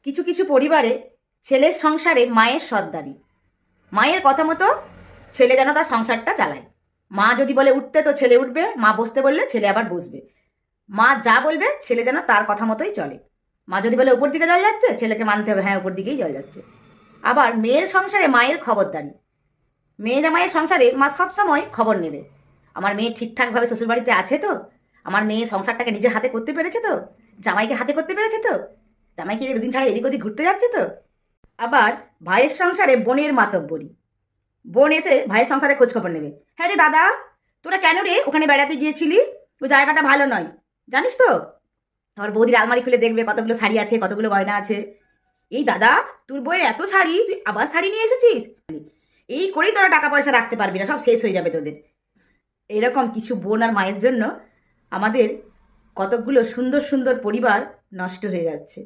কিছু কিছু পরিবারে ছেলের সংসারে মায়ের সর্দারি। মায়ের কথা মতো ছেলে যেন তার সংসারটা চালায়। মা যদি বলে উঠতে তো ছেলে উঠবে, মা বসতে বললে ছেলে আবার বসবে। মা যা বলবে ছেলে যেন তার কথা মতোই চলে। মা যদি বলে উপর দিকে জল যাচ্ছে, ছেলেকে মানতে হবে হ্যাঁ উপর দিকেই জল যাচ্ছে। আবার মেয়ের সংসারে মায়ের খবরদারি। মেয়ে জামাইয়ের সংসারে মা সবসময় খবর নেবে। আমার মেয়ে ঠিকঠাকভাবে শ্বশুরবাড়িতে আছে তো, আমার মেয়ে সংসারটাকে নিজের হাতে করতে পেরেছে তো, জামাইকে হাতে করতে পেরেছে তো, জামাইকে দুদিন ছাড়া এদিক ওদিক ঘুরতে যাচ্ছে তো। আবার ভাইয়ের সংসারে বোনের মাতব্বরি। বোন এসে ভাইয়ের সংসারে খোঁজ খবর নেবে। হ্যাঁ রে দাদা, তোরা কেন রে ওখানে বেড়াতে গিয়েছিলি? ওই জায়গাটা ভালো নয়, জানিস তো? আমার বৌদির আলমারি খুলে দেখবে কতগুলো শাড়ি আছে, কতগুলো গয়না আছে। এই দাদা, তোর বইয়ের এত শাড়ি, তুই আবার শাড়ি নিয়ে এসেছিস? এই করেই তোরা টাকা পয়সা রাখতে পারবি না, সব শেষ হয়ে যাবে তোদের। এরকম কিছু বোন আর মায়ের জন্য আমাদের কতকগুলো সুন্দর সুন্দর পরিবার নষ্ট হয়ে যাচ্ছে।